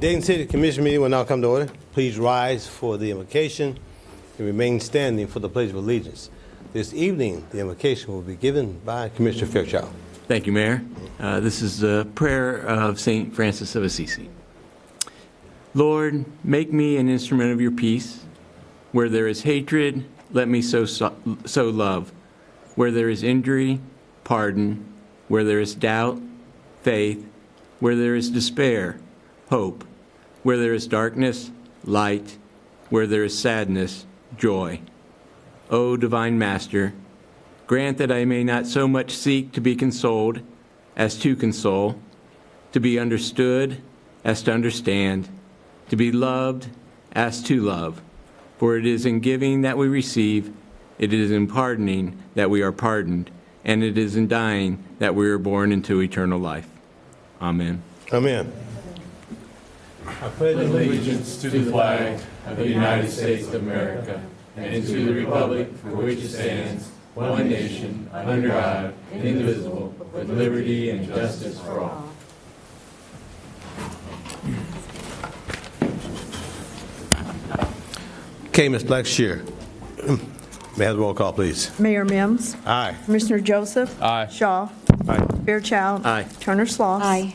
Dayton City Commission meeting will now come to order. Please rise for the invocation and remain standing for the Pledge of Allegiance. This evening, the invocation will be given by Commissioner Fairchild. Thank you, Mayor. This is the prayer of St. Francis of Assisi. Lord, make me an instrument of your peace. Where there is hatred, let me sow love. Where there is injury, pardon. Where there is doubt, faith. Where there is despair, hope. Where there is darkness, light. Where there is sadness, joy. O Divine Master, grant that I may not so much seek to be consoled as to console, to be understood as to understand, to be loved as to love. For it is in giving that we receive, it is in pardoning that we are pardoned, and it is in dying that we are born into eternal life. Amen. Amen. I pledge allegiance to the flag of the United States of America and to the republic for which it stands, one nation, under God, indivisible, with liberty and justice for all. Okay, Ms. Blackshear. May I have the roll call, please? Mayor Mims. Aye. Commissioner Joseph. Aye. Shaw. Aye. Fairchild. Aye. Turner-Sloss. Aye.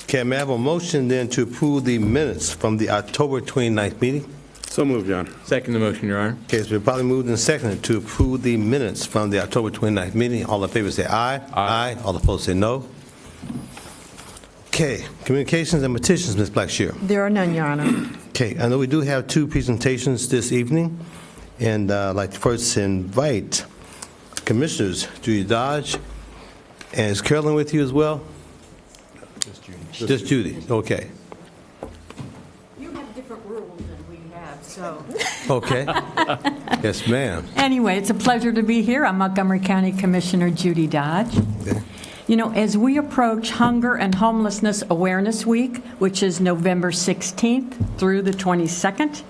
Okay, may I have a motion then to approve the minutes from the October 29th meeting? So moved, John. Second the motion, Your Honor. Okay, so we're probably moved and seconded to approve the minutes from the October 29th meeting. All in favor say aye. Aye. All opposed say no. Okay, communications and petitions, Ms. Blackshear. There are none, Your Honor. Okay, I know we do have two presentations this evening, and I'd like to first invite Commissioners Judy Dodge, and is Carolyn with you as well? Just Judy, okay. You have different rules than we have, so. Okay. Yes, ma'am. Anyway, it's a pleasure to be here. I'm Montgomery County Commissioner Judy Dodge. Okay. You know, as we approach Hunger and Homelessness Awareness Week, which is November 16th through the 22nd,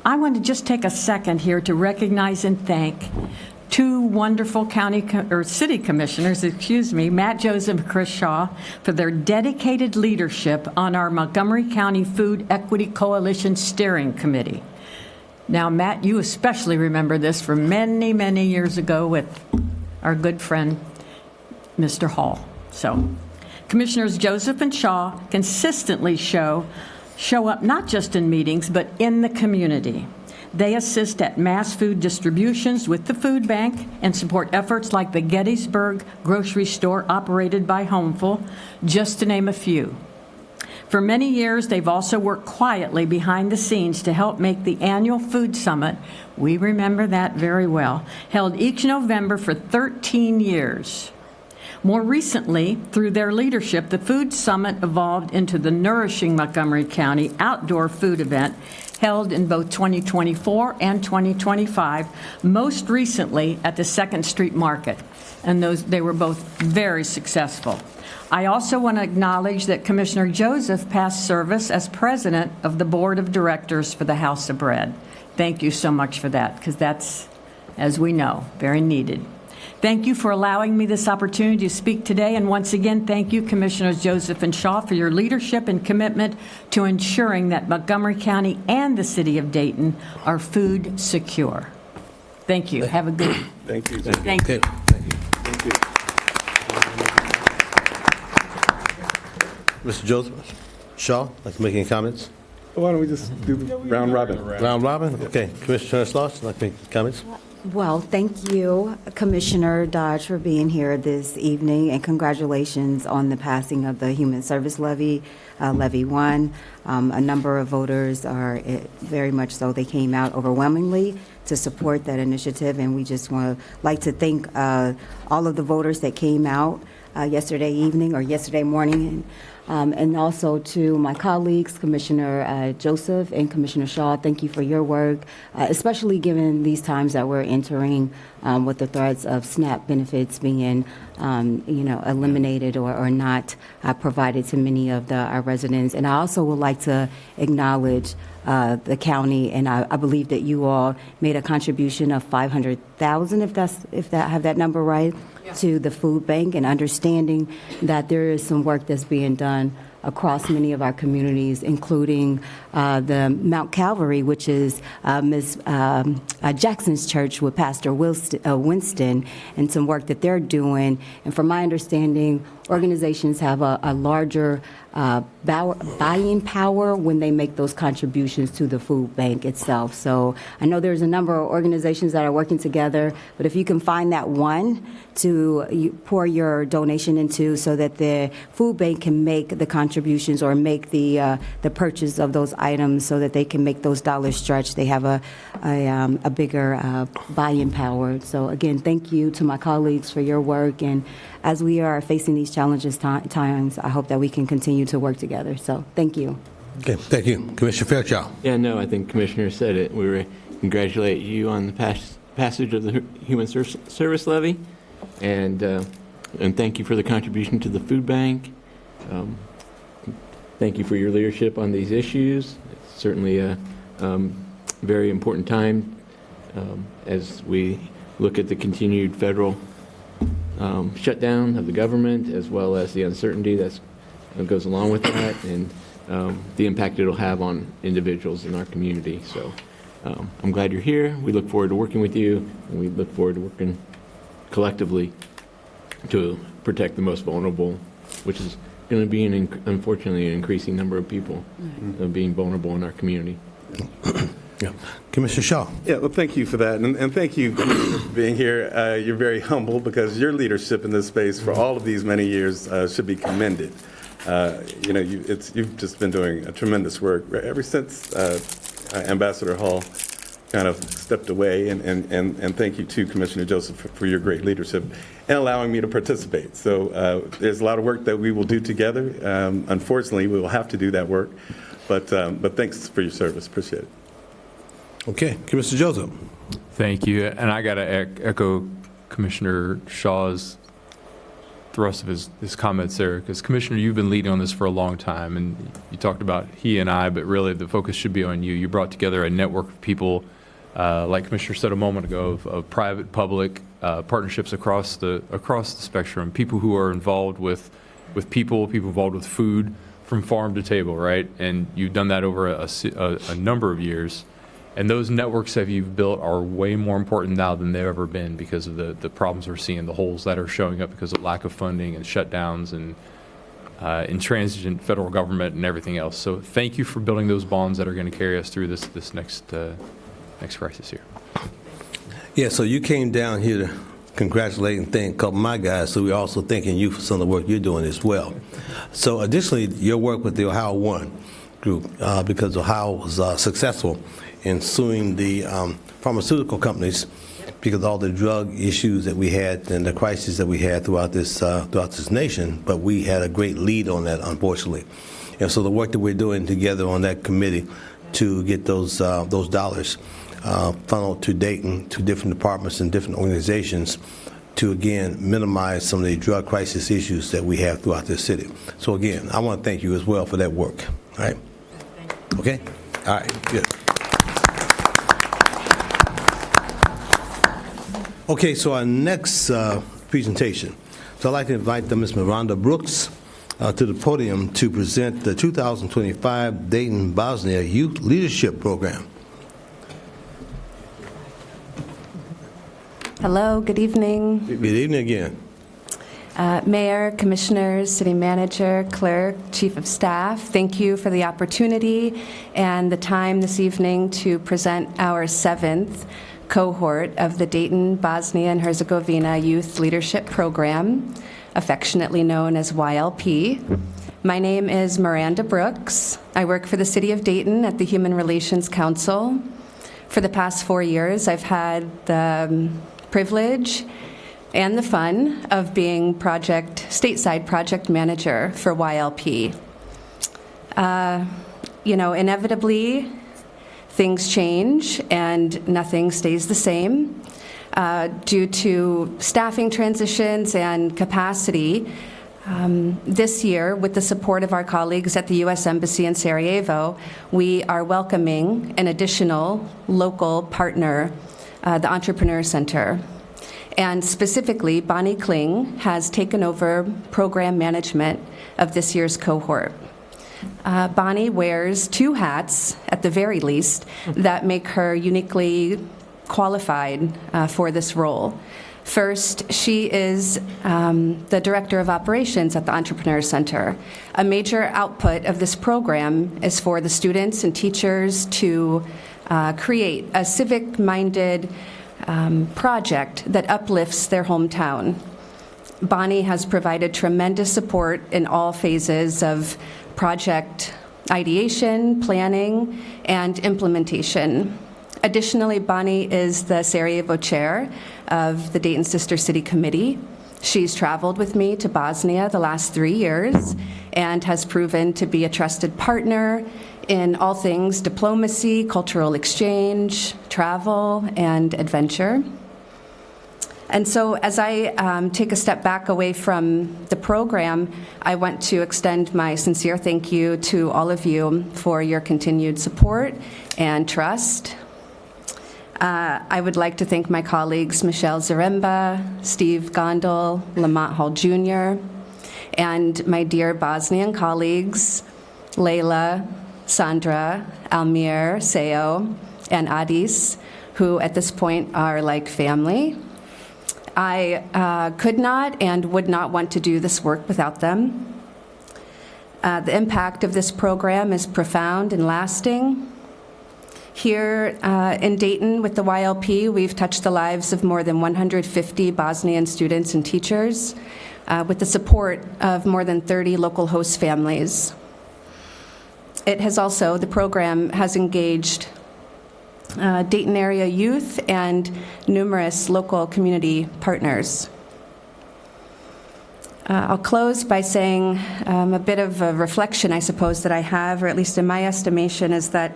I want to just take a second here to recognize and thank two wonderful city commissioners, Matt Joseph and Chris Shaw, for their dedicated leadership on our Montgomery County Food Equity Coalition Steering Committee. Now, Matt, you especially remember this from many, many years ago with our good friend, Mr. Hall. So, Commissioners Joseph and Shaw consistently show up not just in meetings, but in the community. They assist at mass food distributions with the food bank and support efforts like the Gettysburg grocery store operated by Homeful, just to name a few. For many years, they've also worked quietly behind the scenes to help make the annual food summit, we remember that very well, held each November for 13 years. More recently, through their leadership, the Food Summit evolved into the Nourishing Montgomery County outdoor food event held in both 2024 and 2025, most recently at the 2nd Street Market, and they were both very successful. I also want to acknowledge that Commissioner Joseph passed service as president of the Board of Directors for the House of Bread. Thank you so much for that, because that's, as we know, very needed. Thank you for allowing me this opportunity to speak today, and once again, thank you, Commissioners Joseph and Shaw, for your leadership and commitment to ensuring that Montgomery County and the city of Dayton are food secure. Thank you. Have a good day. Thank you. Thank you. Thank you. Mr. Joseph Shaw, like to make any comments? Why don't we just do round robin? Round robin? Okay. Commissioner Turner-Sloss, like to make comments? Well, thank you, Commissioner Dodge, for being here this evening, and congratulations on the passing of the Human Service Levy, Levy 1. A number of voters are very much so. They came out overwhelmingly to support that initiative, and we just want to like to thank all of the voters that came out yesterday evening or yesterday morning. And also to my colleagues, Commissioner Joseph and Commissioner Shaw, thank you for your work, especially given these times that we're entering with the threats of SNAP benefits being, eliminated or not provided to many of our residents. And I also would like to acknowledge the county, and I believe that you all made a contribution of $500,000, if I have that number right, to the food bank, and understanding that there is some work that's being done across many of our communities, including the Mount Calvary, which is Ms. Jackson's church with Pastor Winston, and some work that they're doing. And from my understanding, organizations have a larger buying power when they make those contributions to the food bank itself. So I know there's a number of organizations that are working together, but if you can find that one to pour your donation into so that the food bank can make the contributions or make the purchase of those items so that they can make those dollars stretch, they have a bigger buying power. So again, thank you to my colleagues for your work, and as we are facing these challenges times, I hope that we can continue to work together. So thank you. Okay, thank you. Commissioner Fairchild. Yeah, no, I think Commissioner said it. We congratulate you on the passage of the Human Service Levy, and thank you for the contribution to the food bank. Thank you for your leadership on these issues. It's certainly a very important time as we look at the continued federal shutdown of the government, as well as the uncertainty that goes along with that, and the impact it'll have on individuals in our community. So I'm glad you're here. We look forward to working with you, and we look forward to working collectively to protect the most vulnerable, which is going to be, unfortunately, an increasing number of people being vulnerable in our community. Yeah. Commissioner Shaw. Yeah, well, thank you for that, and thank you for being here. You're very humble because your leadership in this space for all of these many years should be commended. You've just been doing a tremendous work ever since Ambassador Hall kind of stepped away, and thank you to Commissioner Joseph for your great leadership and allowing me to participate. So there's a lot of work that we will do together. Unfortunately, we will have to do that work, but thanks for your service. Appreciate it. Okay, Commissioner Joseph. Thank you. And I got to echo Commissioner Shaw's thrust of his comments there, because Commissioner, you've been leading on this for a long time, and you talked about he and I, but really the focus should be on you. You brought together a network of people, like Commissioner said a moment ago, of private, public partnerships across the spectrum, people who are involved with people involved with food from farm to table, right? And you've done that over a number of years. And those networks that you've built are way more important now than they've ever been because of the problems we're seeing, the holes that are showing up because of lack of funding and shutdowns and intransigent federal government and everything else. So thank you for building those bonds that are going to carry us through this next crisis here. Yeah, so you came down here to congratulate and thank a couple of my guys, so we're also thanking you for some of the work you're doing as well. So additionally, your work with the Ohio One group, because Ohio was successful in suing the pharmaceutical companies because of all the drug issues that we had and the crises that we had throughout this nation, but we had a great lead on that, unfortunately. And so the work that we're doing together on that committee to get those dollars funneled to Dayton, to different departments and different organizations to, again, minimize some of the drug crisis issues that we have throughout this city. So, again, I want to thank you as well for that work. All right? Okay? All right, good. Okay, so our next presentation. So I'd like to invite Ms. Miranda Brooks to the podium to present the 2025 Dayton Bosnia Youth Leadership Program. Hello, good evening. Good evening again. Mayor, Commissioners, City Manager, Clerk, Chief of Staff, thank you for the opportunity and the time this evening to present our 7th cohort of the Dayton, Bosnia and Herzegovina Youth Leadership Program, affectionately known as YLP. My name is Miranda Brooks. I work for the City of Dayton at the Human Relations Council. For the past 4 years, I've had the privilege and the fun of being stateside project manager for YLP. Inevitably, things change and nothing stays the same. Due to staffing transitions and capacity, this year, with the support of our colleagues at the U.S. Embassy in Sarajevo, we are welcoming an additional local partner, the Entrepreneur Center. And specifically, Bonnie Kling has taken over program management of this year's cohort. Bonnie wears two hats, at the very least, that make her uniquely qualified for this role. First, she is the Director of Operations at the Entrepreneur Center. A major output of this program is for the students and teachers to create a civic-minded project that uplifts their hometown. Bonnie has provided tremendous support in all phases of project ideation, planning, and implementation. Additionally, Bonnie is the Sarajevo Chair of the Dayton Sister City Committee. She's traveled with me to Bosnia the last 3 years and has proven to be a trusted partner in all things diplomacy, cultural exchange, travel, and adventure. And so as I take a step back away from the program, I want to extend my sincere thank you to all of you for your continued support and trust. I would like to thank my colleagues Michelle Zaremba, Steve Gondel, Lamont Hall Jr., and my dear Bosnian colleagues, Layla, Sandra, Almir, Seo, and Adis, who at this point are like family. I could not and would not want to do this work without them. The impact of this program is profound and lasting. Here in Dayton with the YLP, we've touched the lives of more than 150 Bosnian students and teachers with the support of more than 30 local host families. The program has engaged Dayton area youth and numerous local community partners. I'll close by saying a bit of a reflection, I suppose, that I have, or at least in my estimation, is that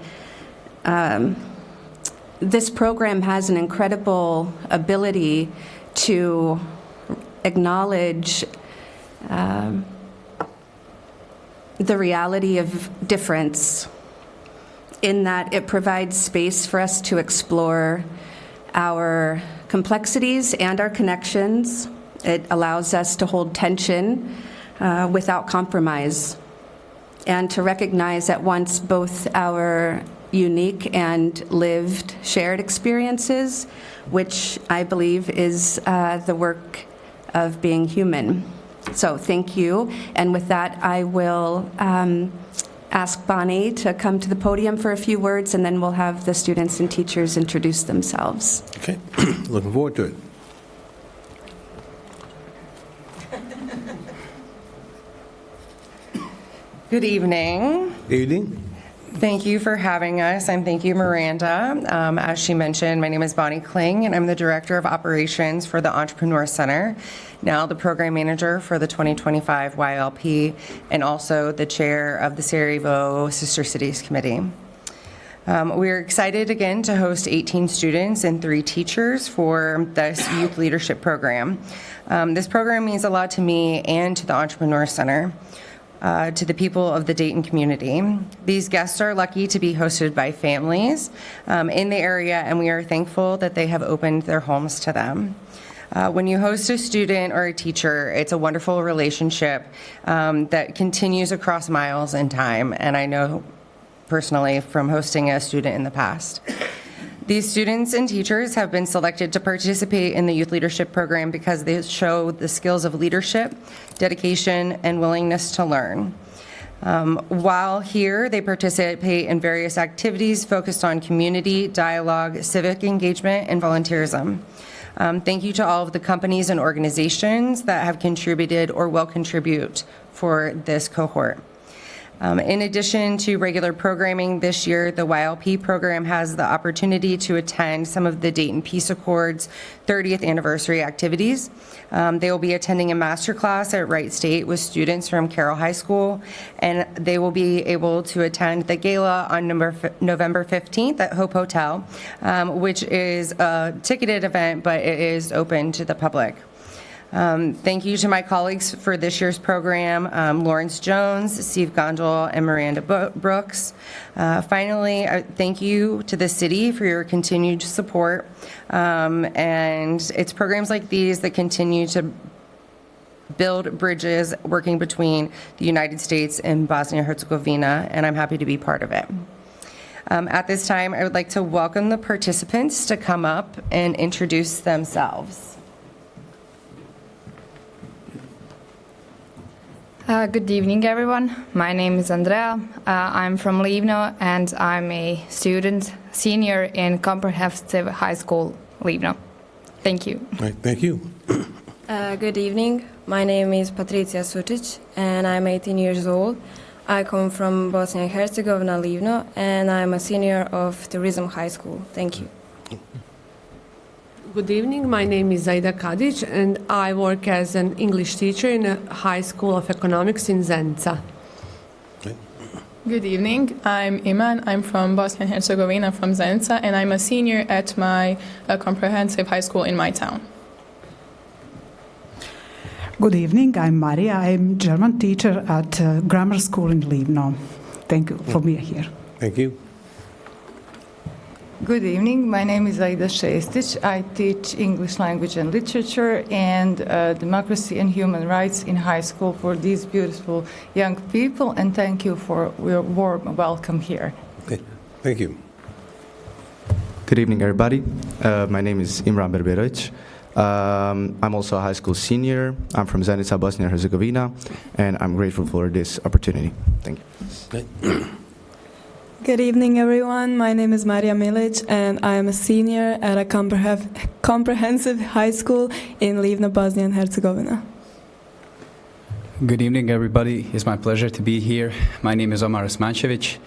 this program has an incredible ability to acknowledge the reality of difference, in that it provides space for us to explore our complexities and our connections. It allows us to hold tension without compromise, and to recognize at once both our unique and lived shared experiences, which I believe is the work of being human. So thank you. And with that, I will ask Bonnie to come to the podium for a few words, and then we'll have the students and teachers introduce themselves. Okay, looking forward to it. Good evening. Evening. Thank you for having us, and thank you, Miranda. As she mentioned, my name is Bonnie Kling, and I'm the Director of Operations for the Entrepreneur Center, now the Program Manager for the 2025 YLP, and also the Chair of the Sarajevo Sister Cities Committee. We're excited again to host 18 students and 3 teachers for this Youth Leadership Program. This program means a lot to me and to the Entrepreneur Center. To the people of the Dayton community. These guests are lucky to be hosted by families in the area, and we are thankful that they have opened their homes to them. When you host a student or a teacher, it's a wonderful relationship that continues across miles and time, and I know personally from hosting a student in the past. These students and teachers have been selected to participate in the Youth Leadership Program because they show the skills of leadership, dedication, and willingness to learn. While here, they participate in various activities focused on community, dialogue, civic engagement, and volunteerism. Thank you to all of the companies and organizations that have contributed or will contribute for this cohort. In addition to regular programming this year, the YLP program has the opportunity to attend some of the Dayton Peace Accords 30th anniversary activities. They will be attending a master class at Wright State with students from Carroll High School, and they will be able to attend the gala on November 15th at Hope Hotel, which is a ticketed event, but it is open to the public. Thank you to my colleagues for this year's program, Lawrence Jones, Steve Gondel, and Miranda Brooks. Finally, thank you to the city for your continued support, and it's programs like these that continue to build bridges working between the United States and Bosnia-Herzegovina, and I'm happy to be part of it. At this time, I would like to welcome the participants to come up and introduce themselves. Good evening, everyone. My name is Andrea. I'm from Livno, and I'm a senior in Comprehensive High School, Livno. Thank you. All right, thank you. Good evening. My name is Patricia Sutic, and I'm 18 years old. I come from Bosnia and Herzegovina, Livno, and I'm a senior of Tourism High School. Thank you. Good evening. My name is Zaida Kadic, and I work as an English teacher in a high school of economics in Zenica. Good evening. I'm Iman. I'm from Bosnia and Herzegovina, from Zenica, and I'm a senior at my comprehensive high school in my town. Good evening. I'm Maria. I'm German teacher at grammar school in Livno. Thank you for being here. Thank you. Good evening. My name is Aida Šestić. I teach English language and literature and democracy and human rights in high school for these beautiful young people, and thank you for your warm welcome here. Okay. Thank you. Good evening, everybody. My name is Imran Berberovic. I'm also a high school senior. I'm from Zenica, Bosnia and Herzegovina, and I'm grateful for this opportunity. Thank you. Okay. Good evening, everyone. My name is Maria Milic, and I am a senior at a comprehensive high school in Livno, Bosnia and Herzegovina. Good evening, everybody. It's my pleasure to be here. My name is Omar Osmancevic.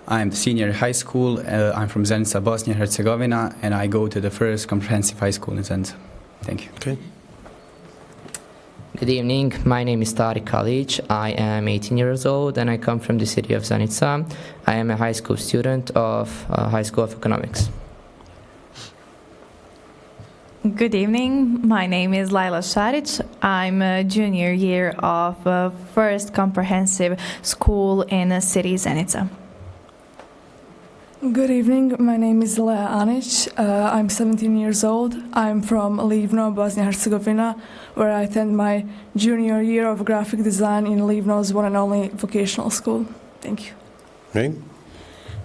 I'm the senior at high school. I'm from Zenica, Bosnia and Herzegovina, and I go to the first comprehensive high school in Zenica. Thank you. Okay. Good evening. My name is Tariq Kalic. I am 18 years old and I come from the city of Zenica. I am a high school student of High School of Economics. Good evening. My name is Laila Šarić. I'm a junior year of First Comprehensive School in city Zenica. Good evening. My name is Lea Anić. I'm 17 years old. I'm from Livno, Bosnia and Herzegovina, where I attend my junior year of graphic design in Livno's one and only vocational school. Thank you. Okay.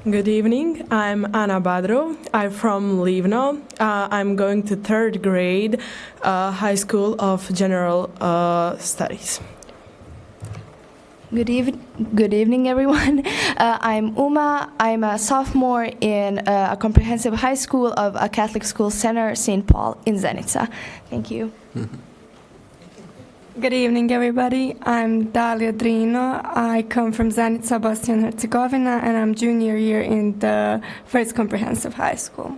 Good evening. I'm Ana Badro. I'm from Livno. I'm going to third grade High School of General Studies. Good evening, everyone. I'm Uma. I'm a sophomore in a comprehensive high school of a Catholic school center, St. Paul, in Zenica. Thank you. Good evening, everybody. I'm Dalia Drino. I come from Zenica, Bosnia and Herzegovina, and I'm junior year in the First Comprehensive High School.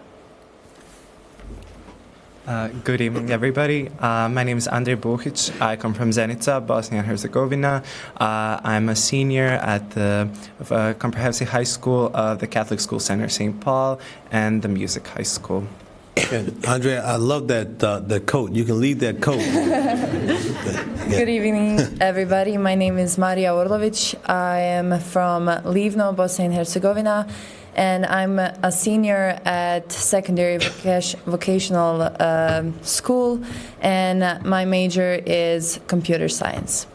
Good evening, everybody. My name is Andrej Bohic. I come from Zenica, Bosnia and Herzegovina. I'm a senior at the Comprehensive High School of the Catholic School Center, St. Paul, and the Music High School. Andrea, I love that the coat. You can lead that coat. Good evening, everybody. My name is Marija Orlović. I am from Livno, Bosnia and Herzegovina, and I'm a senior at secondary vocational school, and my major is computer science.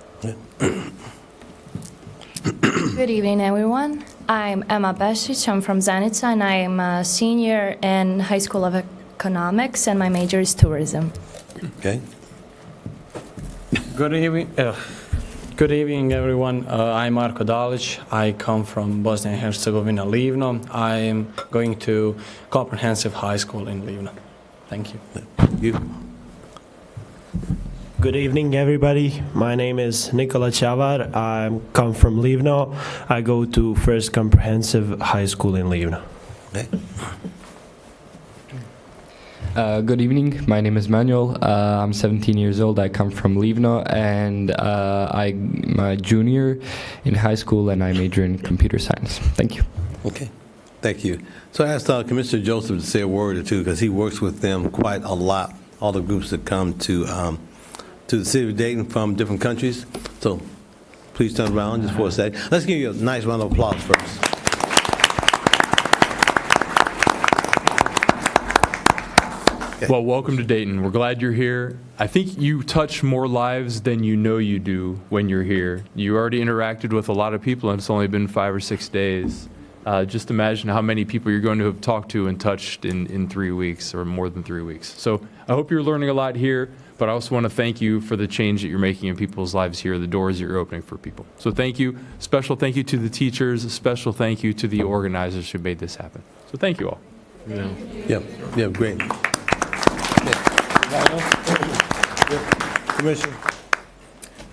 Good evening, everyone. I'm Emma Besic. I'm from Zenica, and I am a senior in High School of Economics, and my major is tourism. Okay. Good evening. Good evening, everyone. I'm Marko Dalic. I come from Bosnia and Herzegovina, Livno. I am going to Comprehensive High School in Livno. Thank you. Thank you. Good evening, everybody. My name is Nikola Chavar. I come from Livno. I go to First Comprehensive High School in Livno. Okay. Good evening. My name is Manuel. I'm 17 years old. I come from Livno, and I'm a junior in high school, and I major in computer science. Thank you. Okay. Thank you. So I asked Commissioner Joseph to say a word or two because he works with them quite a lot, all the groups that come to the city of Dayton from different countries. So please turn around just for a second. Let's give you a nice round of applause first. Well, welcome to Dayton. We're glad you're here. I think you touch more lives than you know you do when you're here. You already interacted with a lot of people, and it's only been 5 or 6 days. Just imagine how many people you're going to have talked to and touched in 3 weeks or more than 3 weeks. So I hope you're learning a lot here, but I also want to thank you for the change that you're making in people's lives here, the doors that you're opening for people. So thank you. Special thank you to the teachers. A special thank you to the organizers who made this happen. So thank you all. Yeah, great. Commissioner?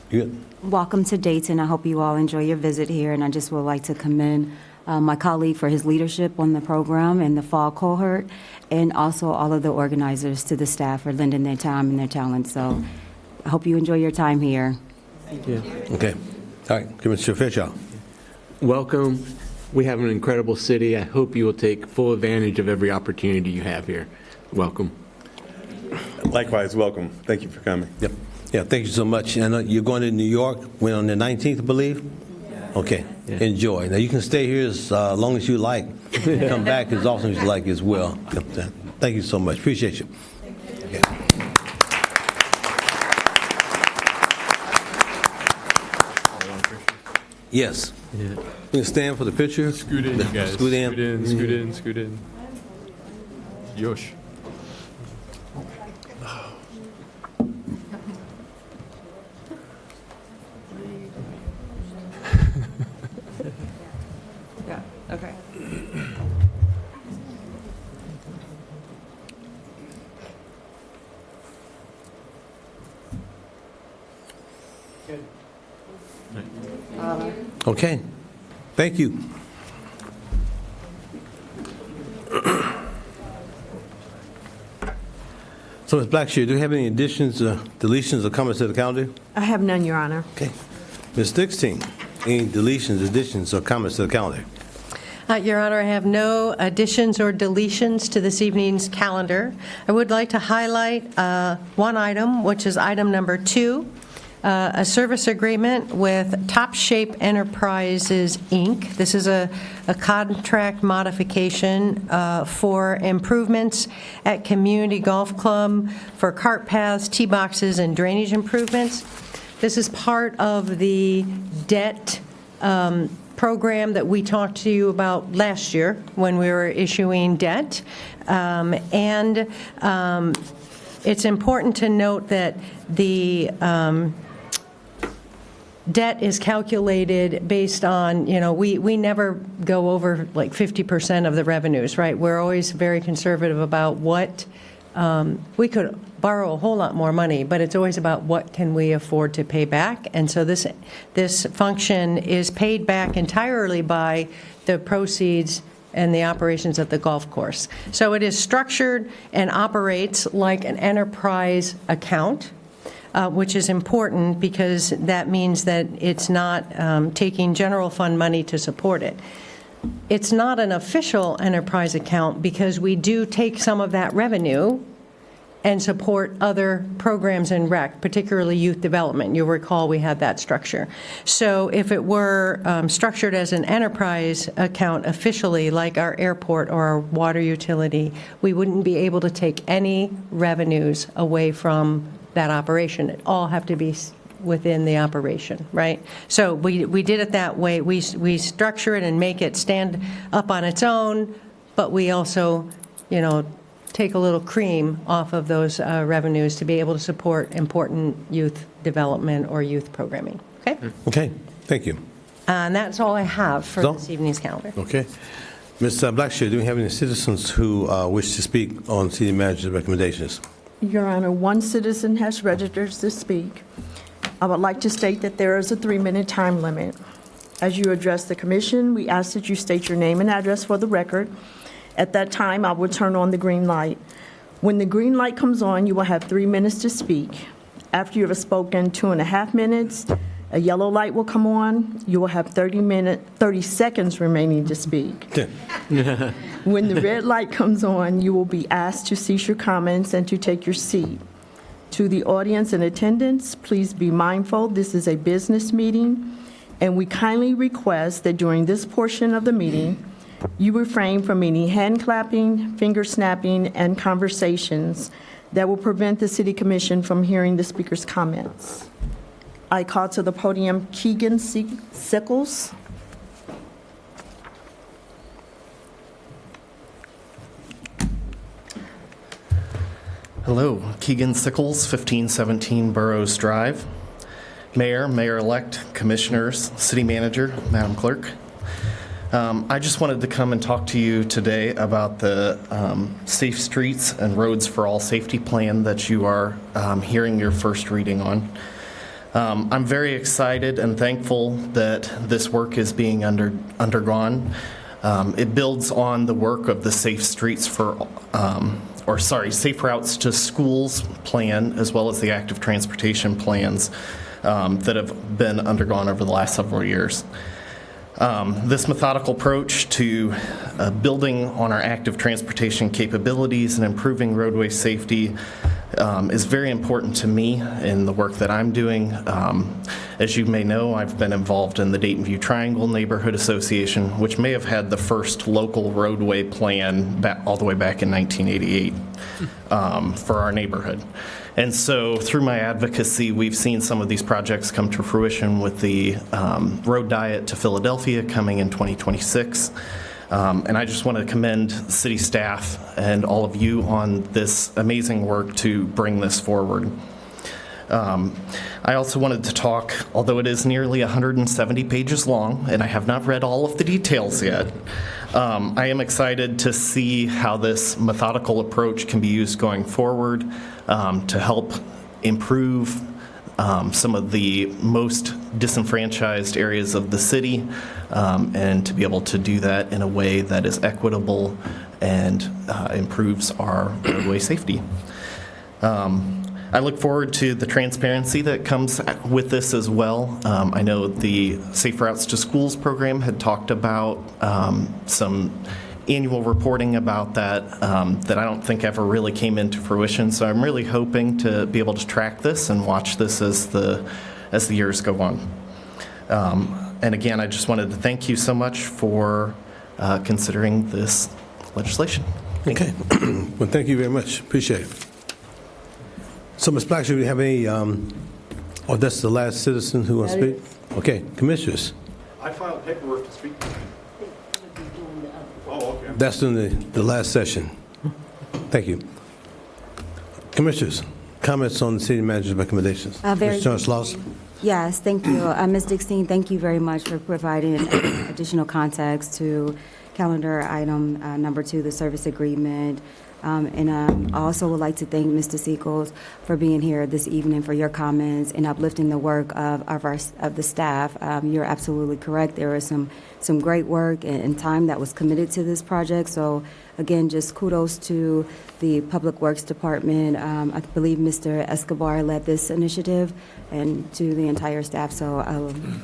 Good. Welcome to Dayton. I hope you all enjoy your visit here, and I just would like to commend my colleague for his leadership on the program and the fall cohort, and also all of the organizers to the staff for lending their time and their talent. So I hope you enjoy your time here. Thank you. Okay. All right, Commissioner Fisher. Welcome. We have an incredible city. I hope you will take full advantage of every opportunity you have here. Welcome. Likewise, welcome. Thank you for coming. Yep. Yeah, thank you so much. I know you're going to New York when on the 19th, I believe? Okay. Yeah. Enjoy. Now, you can stay here as long as you like. Come back as often as you like as well. Thank you so much. Appreciate you. Okay. Yes. Yeah. You can stand for the picture. Scoot in, you guys. Scoot in. Scoot in, scoot in, scoot in. Yosh. Yeah, okay. Okay. Thank you. So, Ms. Blackshear, do you have any additions, deletions, or comments to the calendar? I have none, Your Honor. Okay. Ms. Dixon, any deletions, additions, or comments to the calendar? Your Honor, I have no additions or deletions to this evening's calendar. I would like to highlight one item, which is item number 2, a service agreement with Top Shape Enterprises, Inc. This is a contract modification for improvements at Community Golf Club for cart paths, tee boxes, and drainage improvements. This is part of the debt program that we talked to you about last year when we were issuing debt. It's important to note that the debt is calculated based on, we never go over like 50% of the revenues, right? We're always very conservative about what, we could borrow a whole lot more money, but it's always about what can we afford to pay back. And so this function is paid back entirely by the proceeds and the operations of the golf course. So it is structured and operates like an enterprise account, which is important because that means that it's not taking general fund money to support it. It's not an official enterprise account because we do take some of that revenue and support other programs in rec, particularly youth development. You'll recall we had that structure. So if it were structured as an enterprise account officially, like our airport or our water utility, we wouldn't be able to take any revenues away from that operation. It all have to be within the operation, right? So we did it that way. We structure it and make it stand up on its own, but we also, take a little cream off of those revenues to be able to support important youth development or youth programming. Okay? Okay, thank you. And that's all I have for this evening's calendar. Okay. Ms. Blackshear, do we have any citizens who wish to speak on city manager's recommendations? Your Honor, one citizen has registered to speak. I would like to state that there is a 3-minute time limit. As you address the commission, we ask that you state your name and address for the record. At that time, I will turn on the green light. When the green light comes on, you will have 3 minutes to speak. After you have spoken 2.5 minutes, a yellow light will come on. You will have 30 seconds remaining to speak. When the red light comes on, you will be asked to cease your comments and to take your seat. To the audience in attendance, please be mindful this is a business meeting, and we kindly request that during this portion of the meeting, You refrain from any hand clapping, finger snapping, and conversations that will prevent the City Commission from hearing the speaker's comments. I call to the podium Keegan Sickles. Hello, Keegan Sickles, 1517 Burroughs Drive. Mayor, Mayor-elect, Commissioners, City Manager, Madam Clerk. I just wanted to come and talk to you today about the Safe Streets and Roads for All Safety Plan that you are hearing your first reading on. I'm very excited and thankful that this work is being undergone. It builds on the work of the Safe Streets for Safe Routes to Schools plan, as well as the active transportation plans that have been undergone over the last several years. This methodical approach to building on our active transportation capabilities and improving roadway safety is very important to me in the work that I'm doing. As you may know, I've been involved in the Dayton View Triangle Neighborhood Association, which may have had the first local roadway plan all the way back in 1988 for our neighborhood. And so through my advocacy, we've seen some of these projects come to fruition with the road diet to Philadelphia coming in 2026. And I just want to commend city staff and all of you on this amazing work to bring this forward. I also wanted to talk, although it is nearly 170 pages long, and I have not read all of the details yet, I am excited to see how this methodical approach can be used going forward to help improve some of the most disenfranchised areas of the city, and to be able to do that in a way that is equitable and improves our roadway safety. I look forward to the transparency that comes with this as well. I know the Safe Routes to Schools program had talked about some annual reporting about that that I don't think ever really came into fruition. So I'm really hoping to be able to track this and watch this as the years go on. And again, I just wanted to thank you so much for considering this legislation. Okay. Well, thank you very much. Appreciate it. So, Ms. Black, do we have any, that's the last citizen who wants to speak? Okay, commissioners. I filed paperwork to speak. Oh, okay. That's in the last session. Thank you. Commissioners, comments on the city manager's recommendations. Mr. Turner-Sloss? Yes, thank you. Ms. Dixon, thank you very much for providing additional context to calendar item number 2, the service agreement. And I also would like to thank Mr. Sickles for being here this evening, for your comments and uplifting the work of the staff. You're absolutely correct. There was some great work and time that was committed to this project. So again, just kudos to the Public Works Department. I believe Mr. Escobar led this initiative, and to the entire staff. So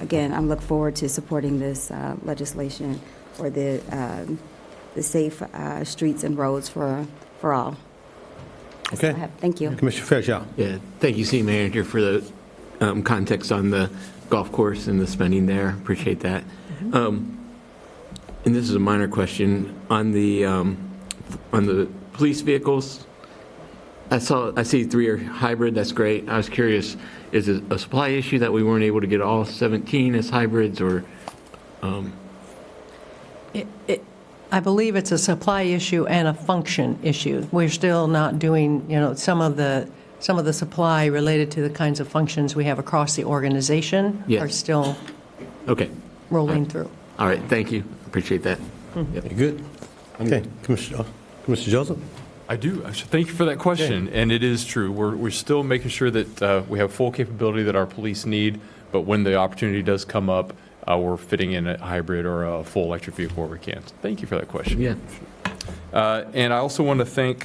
again, I look forward to supporting this legislation for the safe streets and roads for all. Okay. Thank you. Commissioner Fairchild. Yeah, thank you, City Manager, for the context on the golf course and the spending there. Appreciate that. And this is a minor question on the police vehicles. I see 3 are hybrid. That's great. I was curious, is it a supply issue that we weren't able to get all 17 as hybrids, or? I believe it's a supply issue and a function issue. We're still not doing, some of the supply related to the kinds of functions we have across the organization are still rolling through. All right, thank you. Appreciate that. Yep. Good. Okay, Commissioner Joseph? I do. Thank you for that question. And it is true. We're still making sure that we have full capability that our police need, but when the opportunity does come up, we're fitting in a hybrid or a full electric vehicle where we can. So thank you for that question. Yeah. And I also want to thank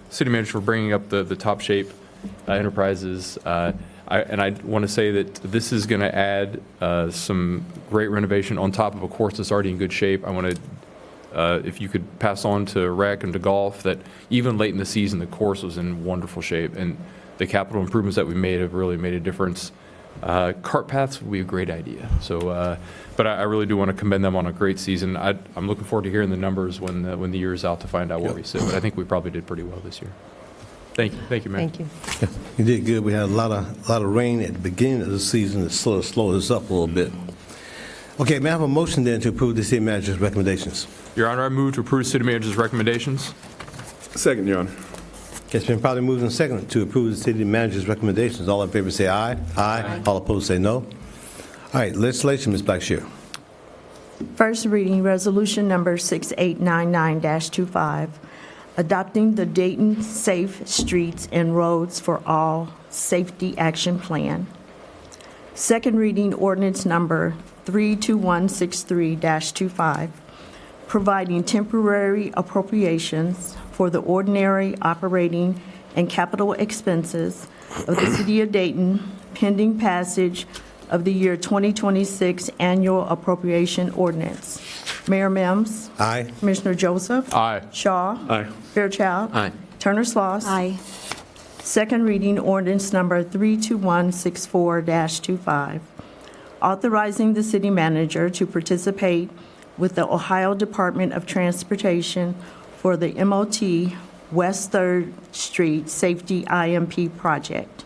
City Manager for bringing up the Top Shape Enterprises. And I want to say that this is going to add some great renovation on top of a course that's already in good shape. I want to, if you could pass on to rec and to golf, that even late in the season, the course was in wonderful shape. And the capital improvements that we made have really made a difference Cart paths would be a great idea. So, but I really do want to commend them on a great season. I'm looking forward to hearing the numbers when the year is out to find out where we sit. But I think we probably did pretty well this year. Thank you, Mayor. Thank you. You did good. We had a lot of rain at the beginning of the season that sort of slowed us up a little bit. Okay, may I have a motion then to approve the city manager's recommendations? Your Honor, I move to approve city manager's recommendations. Second, Your Honor. It's been probably moved and seconded to approve the city manager's recommendations. All in favor say aye. Aye. All opposed say no. All right, legislation, Ms. Blackshear. First reading, resolution number 6899-25, adopting the Dayton Safe Streets and Roads for All Safety Action Plan. Second reading, ordinance number 32163-25, providing temporary appropriations for the ordinary operating and capital expenses of the City of Dayton pending passage of the year 2026 annual appropriation ordinance. Mayor Mims. Aye. Commissioner Joseph. Aye. Shaw. Aye. Fairchild. Aye. Turner-Sloss. Aye. Second reading, ordinance number 32164-25, authorizing the city manager to participate with the Ohio Department of Transportation for the MOT West 3rd Street Safety IMP project.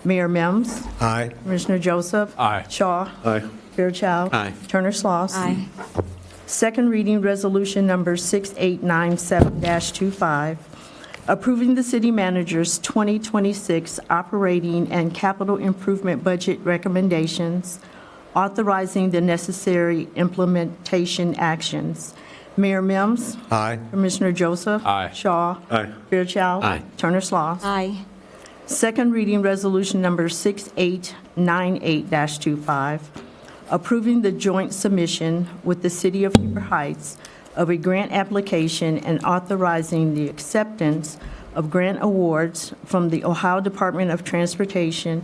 Mayor Mims. Aye. Commissioner Joseph. Aye. Shaw. Aye. Fairchild. Aye. Turner-Sloss. Aye. Second reading, resolution number 6897-25, approving the city manager's 2026 operating and capital improvement budget recommendations, authorizing the necessary implementation actions. Mayor Mims. Aye. Commissioner Joseph. Aye. Shaw. Aye. Fairchild. Aye. Turner-Sloss. Aye. Second reading, resolution number 6898-25, approving the joint submission with the City of Heber Heights of a grant application and authorizing the acceptance of grant awards from the Ohio Department of Transportation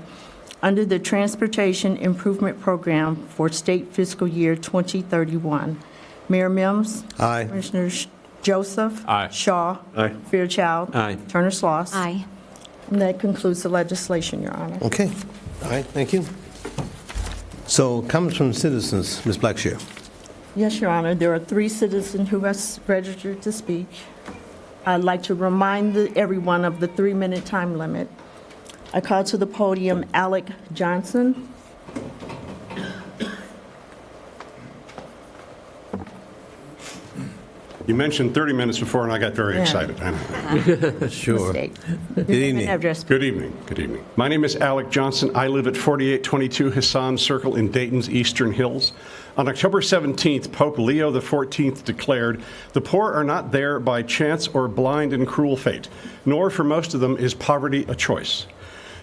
under the Transportation Improvement Program for state fiscal year 2031. Mayor Mims. Aye. Commissioner Joseph. Aye. Shaw. Aye. Fairchild. Aye. Turner-Sloss. Aye. And that concludes the legislation, Your Honor. Okay. All right, thank you. So, comments from citizens, Ms. Blackshear. Yes, Your Honor, there are 3 citizens who have registered to speak. I'd like to remind everyone of the 3-minute time limit. I call to the podium Alec Johnson. You mentioned 30 minutes before, and I got very Yeah. excited. I know. Sure. Mistake. Good evening. Address. Good evening. Good evening. My name is Alec Johnson. I live at 4822 Hassan Circle in Dayton's Eastern Hills. On October 17th, Pope Leo XIV declared, "The poor are not there by chance or blind and cruel fate, nor for most of them is poverty a choice."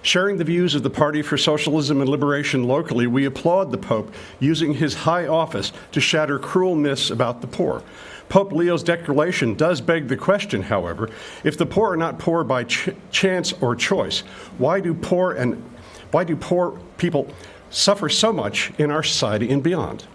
Sharing the views of the Party for Socialism and Liberation locally, we applaud the Pope using his high office to shatter cruel myths about the poor. Pope Leo's declaration does beg the question, however, if the poor are not poor by chance or choice, why do poor people suffer so much in our society and beyond?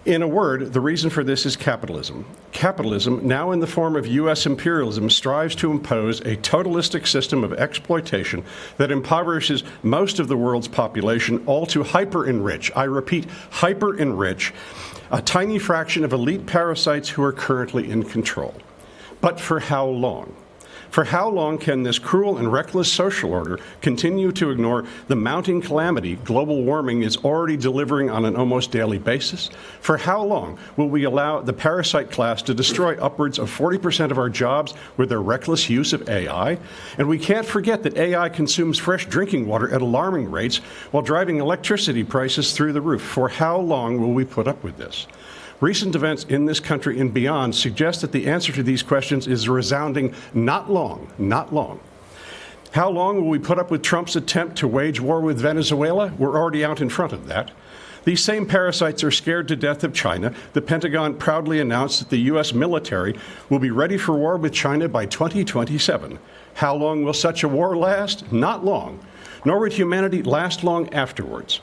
In a word, the reason for this is capitalism. Capitalism, now in the form of U.S. imperialism, strives to impose a totalistic system of exploitation that impoverishes most of the world's population, all to hyper-enrich, I repeat, hyper-enrich, a tiny fraction of elite parasites who are currently in control. But for how long? For how long can this cruel and reckless social order continue to ignore the mounting calamity global warming is already delivering on an almost daily basis? For how long will we allow the parasite class to destroy upwards of 40% of our jobs with their reckless use of AI? And we can't forget that AI consumes fresh drinking water at alarming rates while driving electricity prices through the roof. For how long will we put up with this? Recent events in this country and beyond suggest that the answer to these questions is a resounding not long, not long. How long will we put up with Trump's attempt to wage war with Venezuela? We're already out in front of that. These same parasites are scared to death of China. The Pentagon proudly announced that the U.S. military will be ready for war with China by 2027. How long will such a war last? Not long. Nor would humanity last long afterwards.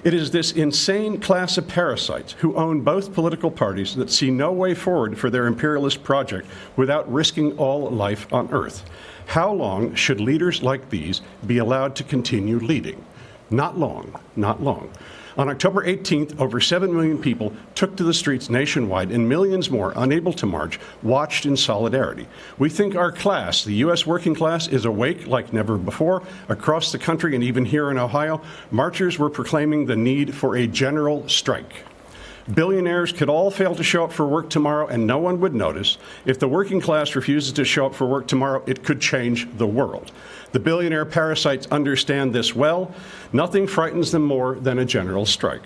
It is this insane class of parasites who own both political parties that see no way forward for their imperialist project without risking all life on Earth. How long should leaders like these be allowed to continue leading? Not long, not long. On October 18th, over 7 million people took to the streets nationwide, and millions more, unable to march, watched in solidarity. We think our class, the U.S. working class, is awake like never before. Across the country and even here in Ohio, marchers were proclaiming the need for a general strike. Billionaires could all fail to show up for work tomorrow and no one would notice. If the working class refuses to show up for work tomorrow, it could change the world. The billionaire parasites understand this well. Nothing frightens them more than a general strike.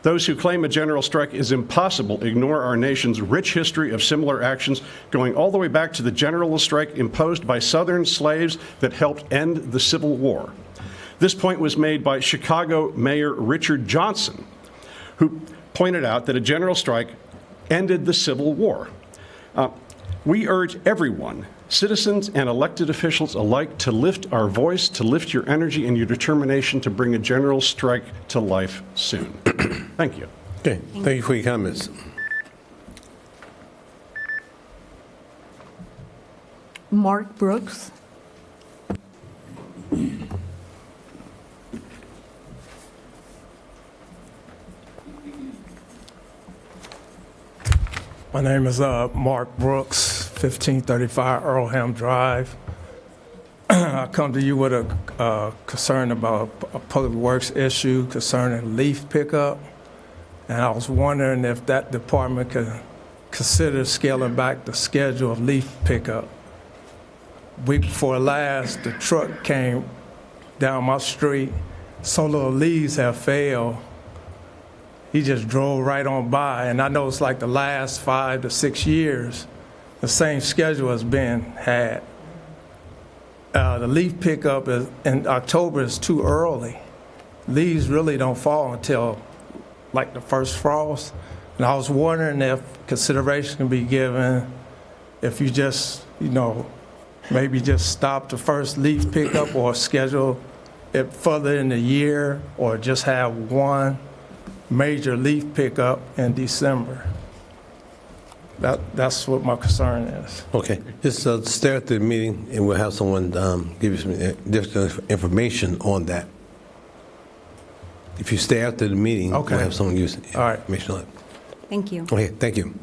Those who claim a general strike is impossible ignore our nation's rich history of similar actions, going all the way back to the general strike imposed by Southern slaves that helped end the Civil War. This point was made by Chicago Mayor Richard Johnson, who pointed out that a general strike ended the Civil War. We urge everyone, citizens and elected officials alike, to lift our voice, to lift your energy and your determination to bring a general strike to life soon. Thank you. Okay, thank you for your comments. Mark Brooks. My name is Mark Brooks, 1535 Earlham Drive. I come to you with a concern about a public works issue concerning leaf pickup. And I was wondering if that department could consider scaling back the schedule of leaf pickup. Week before last, the truck came down my street. So little leaves have failed. He just drove right on by, and I know it's like the last 5 to 6 years, the same schedule has been had. The leaf pickup in October is too early. Leaves really don't fall until like the first frost. And I was wondering if consideration can be given if you just, maybe just stop the first leaf pickup or schedule it further in the year, or just have one major leaf pickup in December. That's what my concern is. Okay, just stay at the meeting and we'll have someone give you some additional information on that. If you stay after the meeting, Okay. we'll have someone give you All right. information on it. Thank you. Okay, thank you.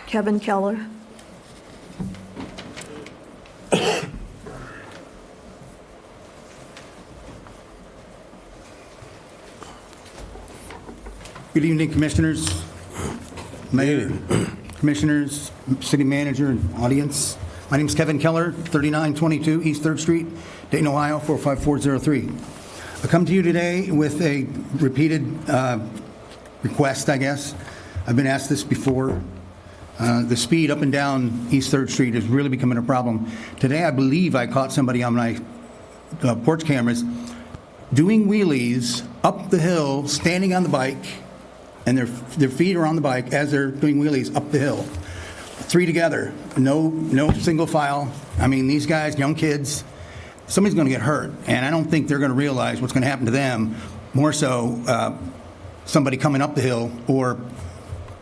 Kevin Keller. Good evening, Commissioners, Mayor, Commissioners, City Manager, and audience. My name is Kevin Keller, 3922 East 3rd Street, Dayton, Ohio, 45403. I come to you today with a repeated request, I guess. I've been asked this before. The speed up and down East 3rd Street is really becoming a problem. Today, I believe I caught somebody on my porch cameras doing wheelies up the hill, standing on the bike, and their feet are on the bike as they're doing wheelies up the hill. 3 together, no single file. I mean, these guys, young kids, somebody's going to get hurt, and I don't think they're going to realize what's going to happen to them. More so, somebody coming up the hill, or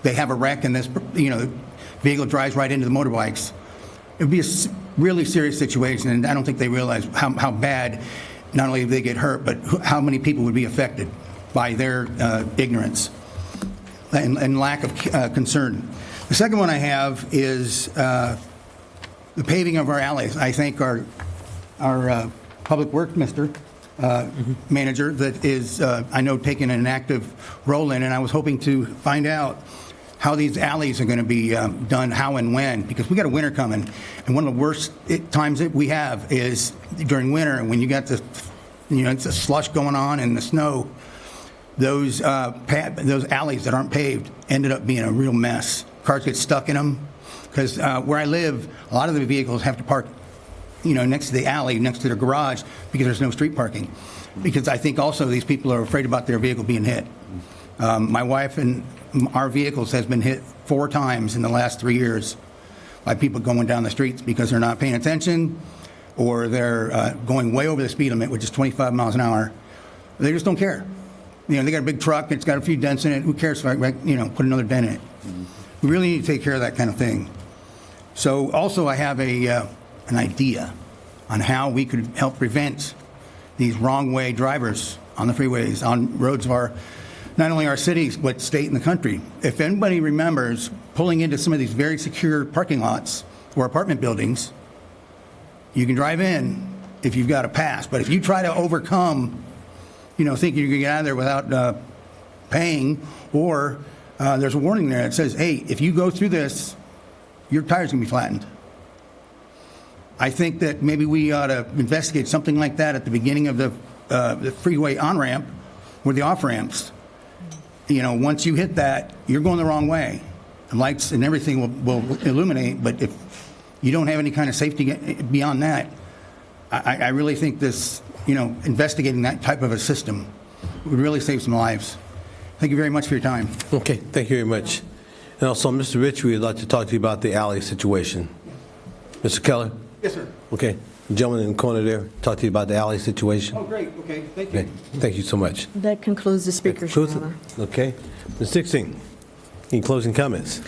they have a wreck and this, vehicle drives right into the motorbikes. It would be a really serious situation, and I don't think they realize how bad. Not only do they get hurt, but how many people would be affected by their ignorance and lack of concern. The second one I have is the paving of our alleys. I think our public works manager that is, I know, taking an active role in, and I was hoping to find out how these alleys are going to be done, how and when, because we got a winter coming, and one of the worst times that we have is during winter when you got the, it's a slush going on and the snow. Those alleys that aren't paved ended up being a real mess. Cars get stuck in them because where I live, a lot of the vehicles have to park, next to the alley, next to their garage, because there's no street parking. Because I think also these people are afraid about their vehicle being hit. My wife and our vehicles has been hit 4 times in the last 3 years by people going down the streets because they're not paying attention, or they're going way over the speed limit, which is 25 miles an hour. They just don't care. They got a big truck, it's got a few dents in it. Who cares if I, put another dent in it? We really need to take care of that kind of thing. So also I have an idea on how we could help prevent these wrong way drivers on the freeways, on roads of not only our cities, but state and the country. If anybody remembers pulling into some of these very secure parking lots or apartment buildings, you can drive in if you've got a pass. But if you try to overcome, thinking you're going to get out of there without paying, or there's a warning there that says, hey, if you go through this, your tire's going to be flattened. I think that maybe we ought to investigate something like that at the beginning of the freeway on-ramp or the off-ramps. Once you hit that, you're going the wrong way. The lights and everything will illuminate, but if you don't have any kind of safety beyond that, I really think this, investigating that type of a system would really save some lives. Thank you very much for your time. Okay, thank you very much. And also, Mr. Rich, we'd like to talk to you about the alley situation. Mr. Keller? Yes, sir. Okay. The gentleman in the corner there, talk to you about the alley situation. Oh, great. Okay, thank you. Okay. Thank you so much. That concludes the speakers, Your Honor. Okay. Ms. Dixon, any closing comments?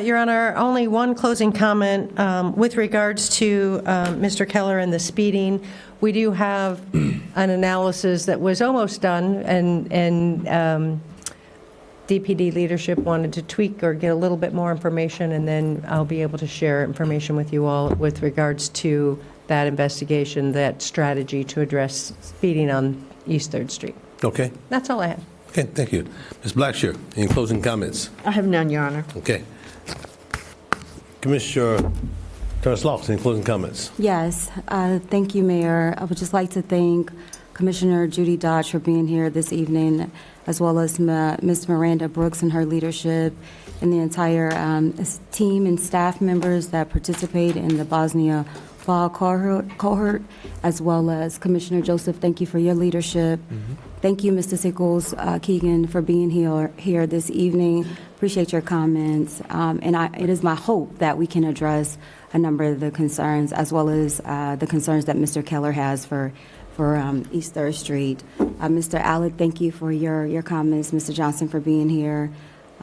Your Honor, only one closing comment with regards to Mr. Keller and the speeding. We do have an analysis that was almost done, and DPD leadership wanted to tweak or get a little bit more information, and then I'll be able to share information with you all with regards to that investigation, that strategy to address speeding on East 3rd Street. Okay. That's all I have. Okay, thank you. Ms. Blackshear, any closing comments? I have none, Your Honor. Okay. Commissioner Turner-Sloss, any closing comments? Yes, thank you, Mayor. I would just like to thank Commissioner Judy Dodge for being here this evening, as well as Ms. Miranda Brooks and her leadership, and the entire team and staff members that participate in the Bosnia Fall cohort, as well as Commissioner Joseph, thank you for your leadership. Thank you, Mr. Sickles, Keegan, for being here this evening. Appreciate your comments. And it is my hope that we can address a number of the concerns, as well as the concerns that Mr. Keller has for East 3rd Street. Mr. Allard, thank you for your comments. Mr. Johnson, for being here.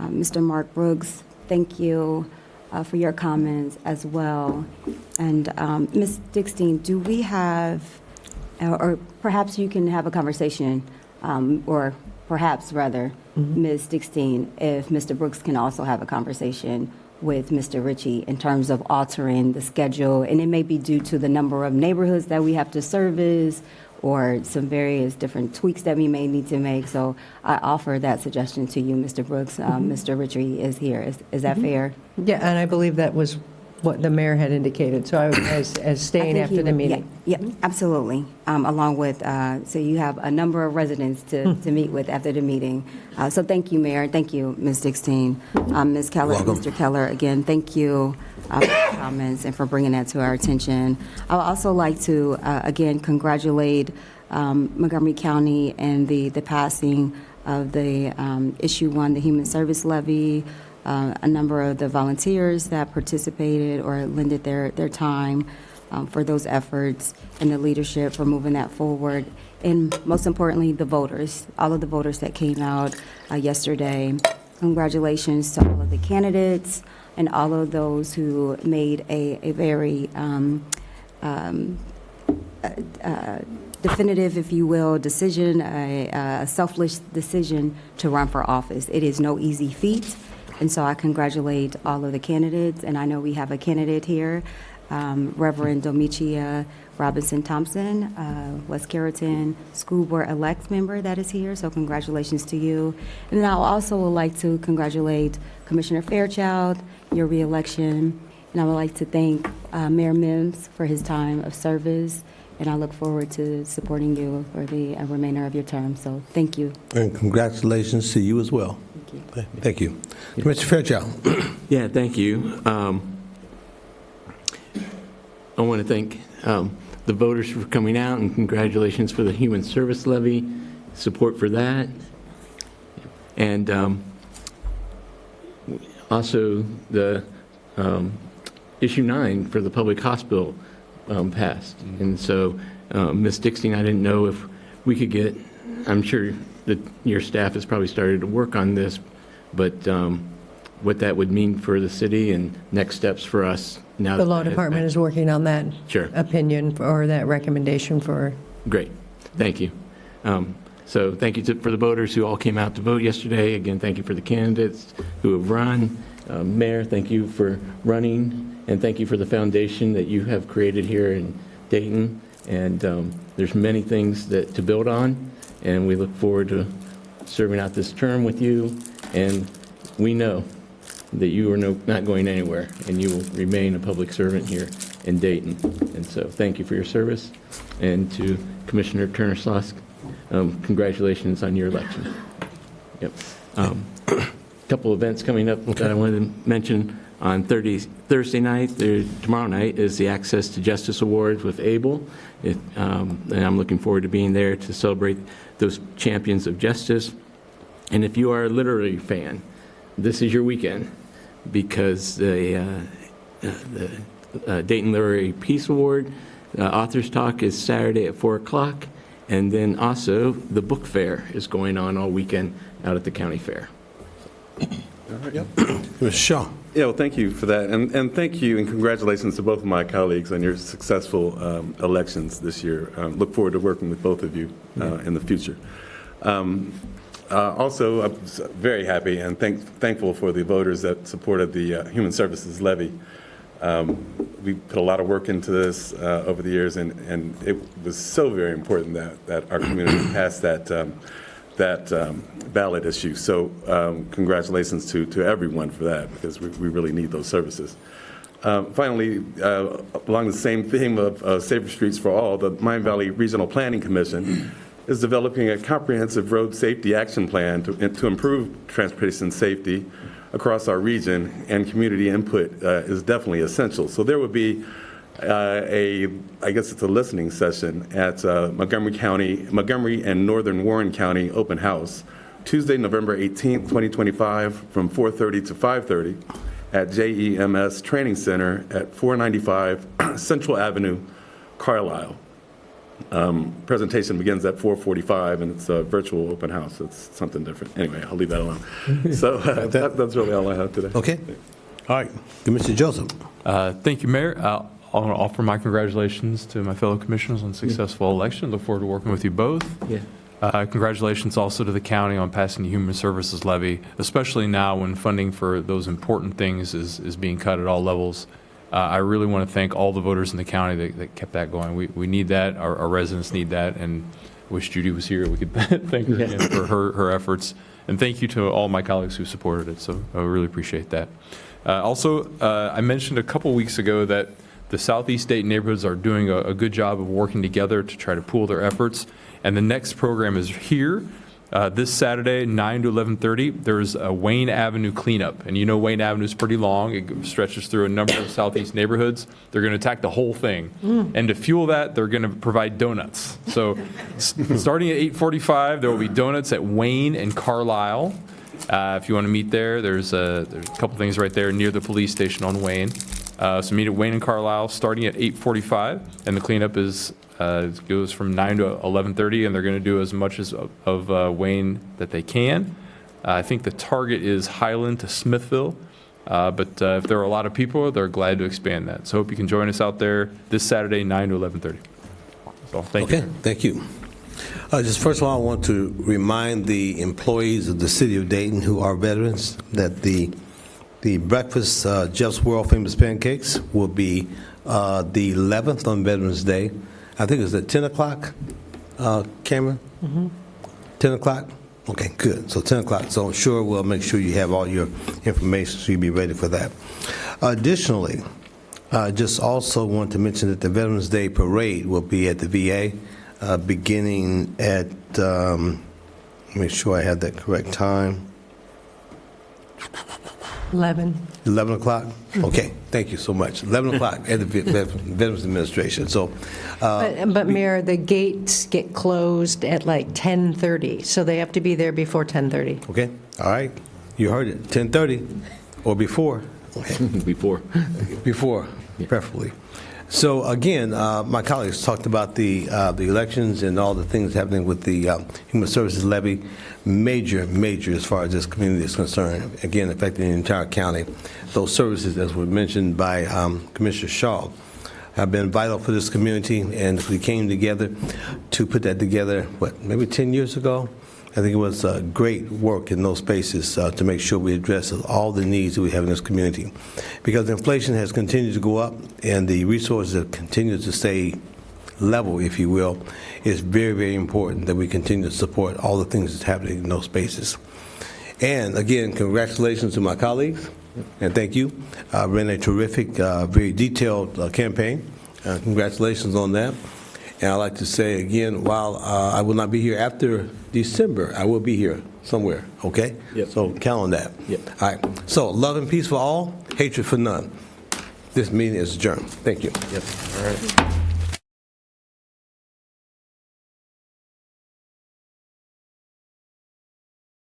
Mr. Mark Brooks, thank you for your comments as well. And Ms. Dixon, do we have, or perhaps you can have a conversation, or perhaps rather, Ms. Dixon, if Mr. Brooks can also have a conversation with Mr. Ritchie in terms of altering the schedule, and it may be due to the number of neighborhoods that we have to service, or some various different tweaks that we may need to make. So I offer that suggestion to you, Mr. Brooks. Mr. Ritchie is here. Is that fair? Yeah, and I believe that was what the mayor had indicated, so I was as staying after the meeting. Yeah, absolutely. Along with, so you have a number of residents to meet with after the meeting. So thank you, Mayor. Thank you, Ms. Dixon. Ms. Keller, Mr. Keller, again, thank you for your comments and for bringing that to our attention. I would also like to, again, congratulate Montgomery County and the passing of the Issue 1, the Human Service Levy. A number of the volunteers that participated or lended their time for those efforts, and the leadership for moving that forward. And most importantly, the voters, all of the voters that came out yesterday. Congratulations to all of the candidates and all of those who made a very definitive, if you will, decision, a selfless decision to run for office. It is no easy feat. And so I congratulate all of the candidates, and I know we have a candidate here, Reverend Domitia Robinson-Thompson, West Carrollton School Board-elect member that is here, so congratulations to you. And then I also would like to congratulate Commissioner Fairchild, your reelection, and I would like to thank Mayor Mims for his time of service, and I look forward to supporting you for the remainder of your term, so thank you. And congratulations to you as well. Thank you. Mr. Fairchild. Yeah, thank you. I want to thank the voters for coming out, and congratulations for the Human Service Levy, support for that. And also the Issue 9 for the public hospital passed. And so, Ms. Dixon, I didn't know if we could get, I'm sure that your staff has probably started to work on this, but what that would mean for the city and next steps for us now. The law department is working on that Sure. opinion or that recommendation for. Great, thank you. So thank you for the voters who all came out to vote yesterday. Again, thank you for the candidates who have run. Mayor, thank you for running, and thank you for the foundation that you have created here in Dayton. And there's many things to build on, and we look forward to serving out this term with you. And we know that you are not going anywhere, and you will remain a public servant here in Dayton. And so thank you for your service. And to Commissioner Turner-Sloss, congratulations on your election. Yep. Couple events coming up that I wanted to mention. On Thursday night, tomorrow night, is the Access to Justice Awards with ABLE. And I'm looking forward to being there to celebrate those champions of justice. And if you are a literary fan, this is your weekend, because the Dayton Literary Peace Award Authors Talk is Saturday at 4 o'clock. And then also the book fair is going on all weekend out at the county fair. All right. Yep. Mr. Shaw. Yeah, well, thank you for that. And thank you and congratulations to both of my colleagues on your successful elections this year. Look forward to working with both of you in the future. Also, I'm very happy and thankful for the voters that supported the Human Services Levy. We put a lot of work into this over the years, and it was so very important that our community passed that ballot issue. So congratulations to everyone for that, because we really need those services. Finally, along the same theme of Safer Streets for All, the Miami Valley Regional Planning Commission is developing a comprehensive road safety action plan to improve transportation safety across our region, and community input is definitely essential. So there would be I guess it's a listening session at Montgomery and Northern Warren County Open House, Tuesday, November 18th, 2025, from 4:30 to 5:30 at JEMS Training Center at 495 Central Avenue, Carlisle. Presentation begins at 4:45, and it's a virtual open house. It's something different. Anyway, I'll leave that alone. So that's really all I have today. Okay. All right. Commissioner Joseph. Thank you, Mayor. I want to offer my congratulations to my fellow commissioners on a successful election. Look forward to working with you both. Yeah. Congratulations also to the county on passing the Human Services Levy, especially now when funding for those important things is being cut at all levels. I really want to thank all the voters in the county that kept that going. We need that. Our residents need that, and I wish Judy was here. We could thank her again for her efforts. And thank you to all my colleagues who supported it. So I really appreciate that. Also, I mentioned a couple weeks ago that the Southeast Dayton neighborhoods are doing a good job of working together to try to pool their efforts. And the next program is here. This Saturday, 9 to 11:30, there's a Wayne Avenue cleanup. And you know Wayne Avenue is pretty long. It stretches through a number of Southeast neighborhoods. They're going to attack the whole thing. And to fuel that, they're going to provide donuts. So starting at 8:45, there will be donuts at Wayne and Carlisle. If you want to meet there, there's a couple things right there near the police station on Wayne. So meet at Wayne and Carlisle starting at 8:45, and the cleanup goes from 9 to 11:30, and they're going to do as much of Wayne that they can. I think the target is Highland to Smithville, but if there are a lot of people, they're glad to expand that. So hope you can join us out there this Saturday, 9 to 11:30. So thank you. Okay, thank you. Just first of all, I want to remind the employees of the city of Dayton who are veterans that the breakfast, Jeff's World Famous Pancakes, will be the 11th on Veterans Day. I think it's at 10 o'clock, Cameron? 10 o'clock? Okay, good. So 10 o'clock. So I'm sure we'll make sure you have all your information so you'll be ready for that. Additionally, just also want to mention that the Veterans Day Parade will be at the VA beginning at, make sure I have that correct time. 11. 11 o'clock? Okay, thank you so much. 11 o'clock at the Veterans Administration. So, But Mayor, the gates get closed at like 10:30, so they have to be there before 10:30. okay, all right. You heard it, 10:30 or before. Okay. Before, preferably. So again, my colleagues talked about the elections and all the things happening with the Human Services Levy. Major as far as this community is concerned. Again, affecting the entire county. Those services, as were mentioned by Commissioner Shaw, have been vital for this community, and we came together to put that together, maybe 10 years ago? I think it was great work in those spaces to make sure we address all the needs that we have in this community. Because inflation has continued to go up and the resources have continued to stay level, if you will, it's very, very important that we continue to support all the things that's happening in those spaces. And again, congratulations to my colleagues, and thank you. Ran a terrific, very detailed campaign. Congratulations on that. And I'd like to say again, while I will not be here after December, I will be here somewhere, okay? Yep. So count on that. Yep. All right. So love and peace for all, hatred for none. This meeting is adjourned. Thank you. Yep. All right.